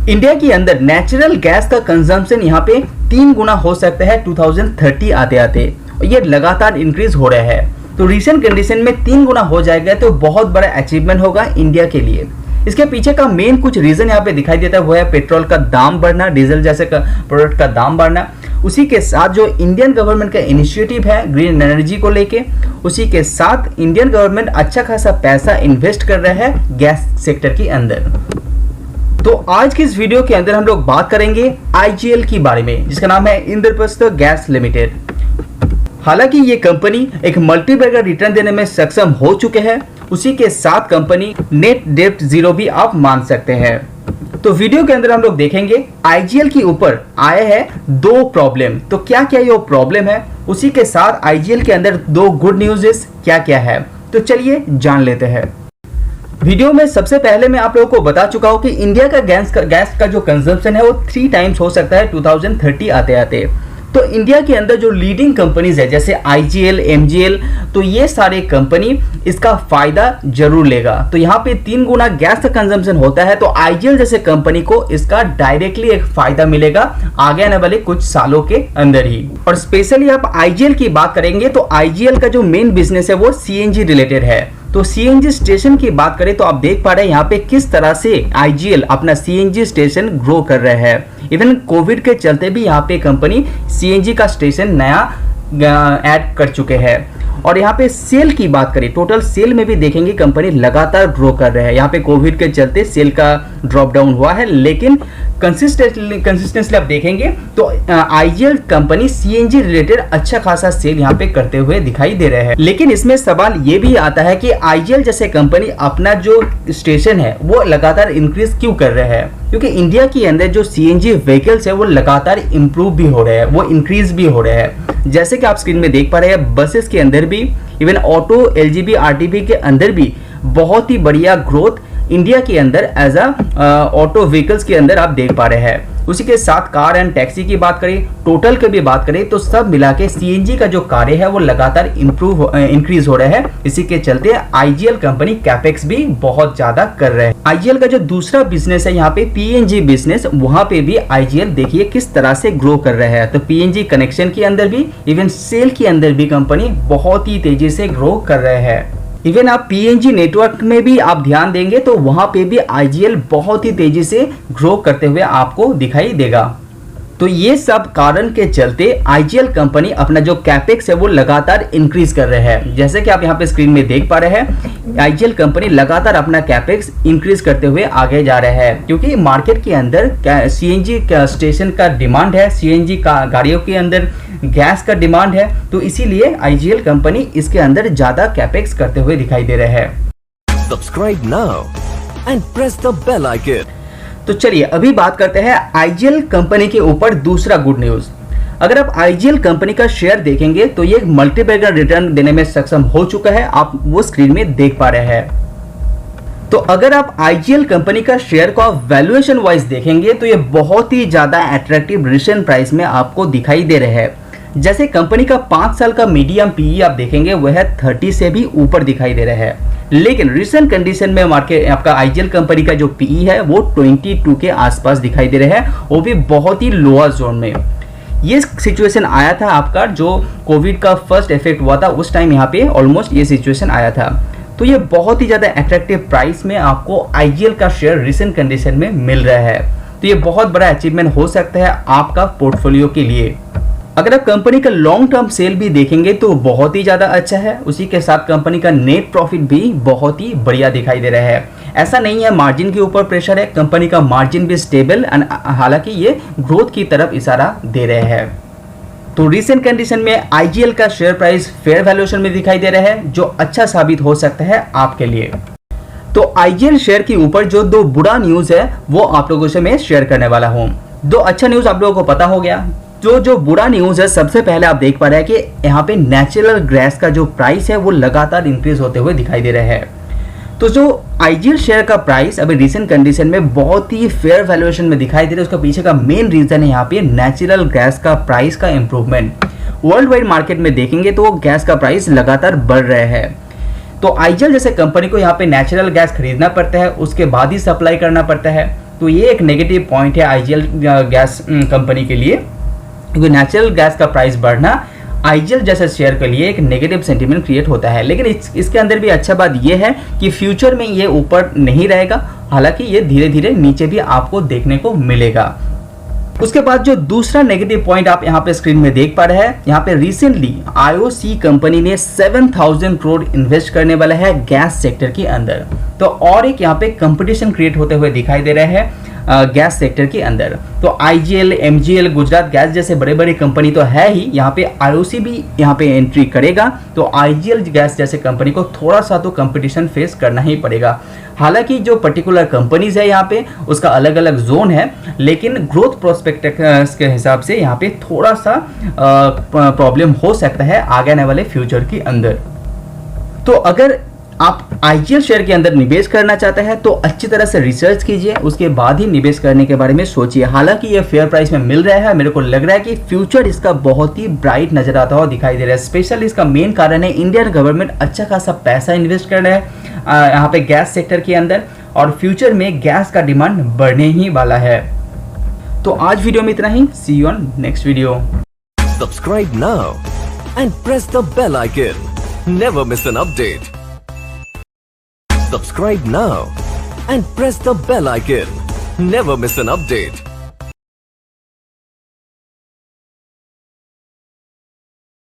India के अंदर natural gas का कंजम्पशन यहाँ पे 3 गुना हो सकता है 2030 आते आते, और ये लगातार इंक्रीज हो रहा है। तो रिसेंट कंडीशन में 3 गुना हो जाएगा तो बहुत बड़ा अचीवमेंट होगा इंडिया के लिए। इसके पीछे का मेन कुछ रीजन यहाँ पे दिखाई देता है, वो है पेट्रोल का दाम बढ़ना, डीजल जैसे प्रोडक्ट का दाम बढ़ना। उसी के साथ जो इंडियन गवर्नमेंट का इनिशिएटिव है ग्रीन एनर्जी को लेके, उसी के साथ इंडियन गवर्नमेंट अच्छा खासा पैसा इन्वेस्ट कर रहा है गैस सेक्टर के अंदर। तो आज की इस वीडियो के अंदर हम लोग बात करेंगे IGL के बारे में, जिसका नाम है इंद्रप्रस्थ गैस लिमिटेड। हालांकि ये कंपनी एक मल्टीबैगर रिटर्न देने में सक्षम हो चुके हैं, उसी के साथ कंपनी नेट डेब्ट जीरो भी आप मान सकते हैं। तो वीडियो के अंदर हम लोग देखेंगे IGL के ऊपर आए हैं 2 प्रॉब्लम, तो क्या क्या ये प्रॉब्लम है, उसी के साथ IGL के अंदर 2 गुड न्यूज़ क्या क्या है, तो चलिए जान लेते हैं। वीडियो में सबसे पहले मैं आप लोगों को बता चुका हूं कि इंडिया का गैस का जो कंजम्पशन है वो 3 टाइम्स हो सकता है 2030 आते आते। तो इंडिया के अंदर जो लीडिंग कंपनीज है जैसे IGL, MGL, तो ये सारे कंपनी इसका फायदा जरूर लेगा। तो यहाँ पे 3 गुना गैस का कंजम्पशन होता है, तो IGL जैसे कंपनी को इसका डायरेक्टली एक फायदा मिलेगा आगे आने वाले कुछ सालों के अंदर ही। और स्पेशली आप IGL की बात करेंगे तो IGL का जो मेन बिजनेस है वो CNG रिलेटेड है। तो CNG स्टेशन की बात करें तो आप देख पा रहे हैं यहाँ पे किस तरह से IGL अपना CNG स्टेशन ग्रो कर रहे हैं। इवन कोविड के चलते भी यहाँ पे कंपनी CNG का स्टेशन नया ऐड कर चुके हैं। और यहाँ पे सेल की बात करें, टोटल सेल में भी देखेंगे कंपनी लगातार ग्रो कर रहे हैं। यहाँ पे कोविड के चलते सेल का ड्रॉप डाउन हुआ है, लेकिन कंसिस्टेंटली आप देखेंगे तो IGL कंपनी CNG रिलेटेड अच्छा खासा सेल यहाँ पे करते हुए दिखाई दे रहे हैं। लेकिन इसमें सवाल ये भी आता है कि IGL जैसे कंपनी अपना जो स्टेशन है वो लगातार इंक्रीज क्यों कर रहे हैं, क्योंकि इंडिया के अंदर जो CNG व्हीकल्स है वो लगातार इंप्रूव भी हो रहे हैं, वो इंक्रीज भी हो रहे हैं। जैसे कि आप स्क्रीन में देख पा रहे हैं बसेस के अंदर भी, इवन ऑटो LGV RTP के अंदर भी बहुत ही बढ़िया ग्रोथ इंडिया के अंदर एज ऑटो व्हीकल्स के अंदर आप देख पा रहे हैं। उसी के साथ कार एंड टैक्सी की बात करें, टोटल की भी बात करें तो सब मिला के CNG का जो कार्य है वो लगातार इंक्रीज हो रहा है। इसी के चलते IGL कंपनी कैपेक्स भी बहुत ज्यादा कर रहे हैं। IGL का जो दूसरा बिजनेस है यहाँ पे PNG बिजनेस, वहां पे भी IGL देखिए किस तरह से ग्रो कर रहे हैं। तो PNG कनेक्शन के अंदर भी, इवन सेल के अंदर भी कंपनी बहुत ही तेजी से ग्रो कर रहे हैं। इवन आप PNG नेटवर्क में भी आप ध्यान देंगे तो वहां पे भी IGL बहुत ही तेजी से ग्रो करते हुए आपको दिखाई देगा। तो ये सब कारण के चलते IGL कंपनी अपना जो कैपेक्स है वो लगातार इंक्रीज कर रहे हैं। जैसे कि आप यहाँ पे स्क्रीन में देख पा रहे हैं IGL कंपनी लगातार अपना कैपेक्स इंक्रीज करते हुए आगे जा रहे हैं, क्योंकि मार्केट के अंदर CNG स्टेशन का डिमांड है, CNG का गाड़ियों के अंदर गैस का डिमांड है, तो इसीलिए IGL कंपनी इसके अंदर ज्यादा कैपेक्स करते हुए दिखाई दे रहे हैं। Subscribe now and press the bell icon. तो चलिए अभी बात करते हैं IGL कंपनी के ऊपर दूसरा गुड न्यूज। अगर आप IGL कंपनी का शेयर देखेंगे तो ये मल्टीबैगर रिटर्न देने में सक्षम हो चुका है, आप वो स्क्रीन में देख पा रहे हैं। तो अगर आप IGL कंपनी का शेयर को आप वैल्यूएशन वाइज देखेंगे तो ये बहुत ही ज्यादा अट्रैक्टिव रिसेंट प्राइस में आपको दिखाई दे रहे हैं। जैसे कंपनी का 5 साल का मीडियम PE आप देखेंगे वह 30 से भी ऊपर दिखाई दे रहा है, लेकिन रिसेंट कंडीशन में मार्केट आपका IGL कंपनी का जो PE है वो 22 के आसपास दिखाई दे रहा है, वो भी बहुत ही लोअर जोन में। ये सिचुएशन आया था आपका जो कोविड का फर्स्ट इफेक्ट हुआ था, उस टाइम यहाँ पे ऑलमोस्ट ये सिचुएशन आया था। तो ये बहुत ही ज़्यादा अट्रैक्टिव प्राइस में आपको IGL का शेयर रिसेंट कंडीशन में मिल रहा है। तो ये बहुत बड़ा अचीवमेंट हो सकता है आपका पोर्टफोलियो के लिए। अगर आप कंपनी का लॉन्ग टर्म सेल भी देखेंगे तो बहुत ही ज़्यादा अच्छा है, उसी के साथ कंपनी का नेट प्रॉफिट भी बहुत ही बढ़िया दिखाई दे रहा है। ऐसा नहीं है मार्जिन के ऊपर प्रेशर है, कंपनी का मार्जिन भी स्टेबल एंड हालांकि ये ग्रोथ की तरफ इशारा दे रहे हैं। तो रिसेंट कंडीशन में IGL का शेयर प्राइस फेयर वैल्यूएशन में दिखाई दे रहा है, जो अच्छा साबित हो सकता है आपके लिए। तो IGL शेयर के ऊपर जो 2 बुरा न्यूज़ है वो आप लोगों से मैं शेयर करने वाला हूँ। 2 अच्छा न्यूज़ आप लोगों को पता हो गया। जो बुरा न्यूज़ है, सबसे पहले आप देख पा रहे हैं कि यहाँ पे नेचुरल गैस का जो प्राइस है वो लगातार इंक्रीज होते हुए दिखाई दे रहा है। तो जो IGL शेयर का प्राइस अभी रिसेंट कंडीशन में बहुत ही फेयर वैल्यूएशन में दिखाई दे रहा है, उसका पीछे का मेन रीजन है यहाँ पे नेचुरल गैस का प्राइस का इम्प्रूवमेंट। वर्ल्ड वाइड मार्केट में देखेंगे तो गैस का प्राइस लगातार बढ़ रहे हैं। तो IGL जैसे कंपनी को यहाँ पे नेचुरल गैस खरीदना पड़ता है, उसके बाद ही सप्लाई करना पड़ता है। तो ये एक नेगेटिव पॉइंट है आईजीएल गैस कंपनी के लिए, क्योंकि नेचुरल गैस का प्राइस बढ़ना आईजीएल जैसे शेयर के लिए एक नेगेटिव सेंटीमेंट क्रिएट होता है। लेकिन इसके अंदर भी अच्छा बात यह है कि फ्यूचर में ये ऊपर नहीं रहेगा, हालांकि ये धीरे धीरे नीचे भी आपको देखने को मिलेगा। उसके बाद जो दूसरा नेगेटिव पॉइंट आप यहाँ पे स्क्रीन में देख पा रहे हैं, यहाँ पे रिसेंटली आईओसी कंपनी ने 7000 करोड़ इन्वेस्ट करने वाला है गैस सेक्टर के अंदर। तो और एक यहाँ पे कंपटीशन क्रिएट होते हुए दिखाई दे रहे हैं गैस सेक्टर के अंदर। तो आईजीएल, एमजीएल, गुजरात गैस जैसे बड़े बड़े कंपनी तो है ही, यहाँ पे आईओसी भी यहाँ पे एंट्री करेगा। तो आईजीएल गैस जैसे कंपनी को थोड़ा सा तो कंपटीशन फेस करना ही पड़ेगा। हालांकि जो पर्टिकुलर कंपनीज है यहाँ पे उसका अलग अलग जोन है, लेकिन ग्रोथ प्रोस्पेक्ट के हिसाब से यहाँ पे थोड़ा सा प्रॉब्लम हो सकता है आगे आने वाले फ्यूचर के अंदर। तो अगर आप आईजीएल शेयर के अंदर निवेश करना चाहते हैं तो अच्छी तरह से रिसर्च कीजिए, उसके बाद ही निवेश करने के बारे में सोचिए। हालांकि ये फेयर प्राइस में मिल रहा है, मेरे को लग रहा है कि फ्यूचर इसका बहुत ही ब्राइट नजर आता हुआ दिखाई दे रहा है। स्पेशली इसका मेन कारण है इंडियन गवर्नमेंट अच्छा खासा पैसा इन्वेस्ट कर रहा है यहाँ पे गैस सेक्टर के अंदर, और फ्यूचर में गैस का डिमांड बढ़ने ही वाला है। तो आज वीडियो में इतना ही। See you on next video. Subscribe now and press the bell icon. Never miss an update. Subscribe now and press the bell icon. Never miss an update.